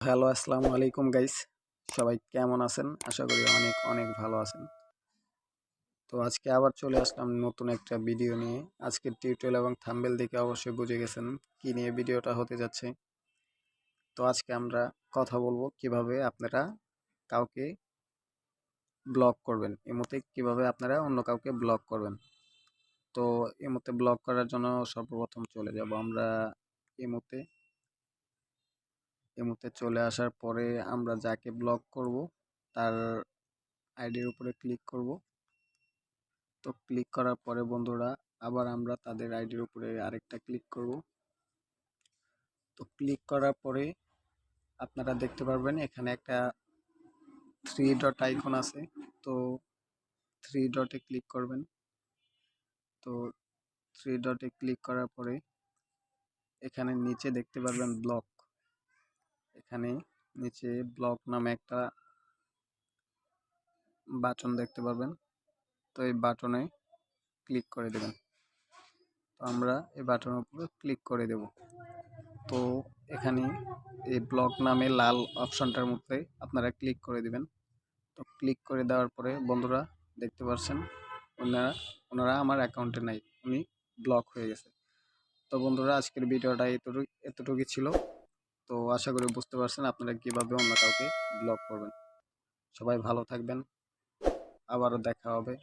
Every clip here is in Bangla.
হ্যালো, আসসালামু আলাইকুম গাইস। সবাই কেমন আছেন? আশা করি অনেক অনেক ভালো আছেন। তো আজকে আবার চলে আসলাম নতুন একটা ভিডিও নিয়ে। আজকের টিউটোরিয়াল এবং থাম্বনেল দেখে অবশ্যই বুঝে গেছেন কি নিয়ে ভিডিওটা হতে যাচ্ছে। তো আজকে আমরা কথা বলবো কিভাবে আপনারা কাউকে ব্লক করবেন। এমতে কিভাবে আপনারা অন্য কাউকে ব্লক করবেন। তো এমতে ব্লক করার জন্য সর্বপ্রথম চলে যাব আমরা এমতে এমতে চলে আসার পরে আমরা যাকে ব্লক করব তার আইডির উপরে ক্লিক করব। তো ক্লিক করার পরে বন্ধুরা আবার আমরা তাদের আইডির উপরে আরেকটা ক্লিক করব। তো ক্লিক করার পরে আপনারা দেখতে পারবেন এখানে একটা থ্রি ডট আইকন আছে। তো থ্রি ডটে ক্লিক করবেন। তো থ্রি ডটে ক্লিক করার পরে এখানে নিচে দেখতে পারবেন ব্লক। এখানে নিচে ব্লক নামে একটা বাটন দেখতে পারবেন। তো এই বাটনে ক্লিক করে দেবেন। তো আমরা এই বাটনের উপরে ক্লিক করে দেব। তো এখানে এই ব্লক নামে লাল অপশনটার মধ্যে আপনারা ক্লিক করে দিবেন। তো ক্লিক করে দেওয়ার পরে বন্ধুরা দেখতে পাচ্ছেন ওনারা আমার অ্যাকাউন্টে নাই, উনি ব্লক হয়ে গেছে। তো বন্ধুরা আজকের ভিডিওটা এতটুকুই ছিল। তো আশা করি বুঝতে পারছেন আপনারা কিভাবে অন্য কাউকে ব্লক করবেন। সবাই ভালো থাকবেন, আবারও দেখা হবে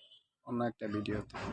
অন্য একটা ভিডিওতে।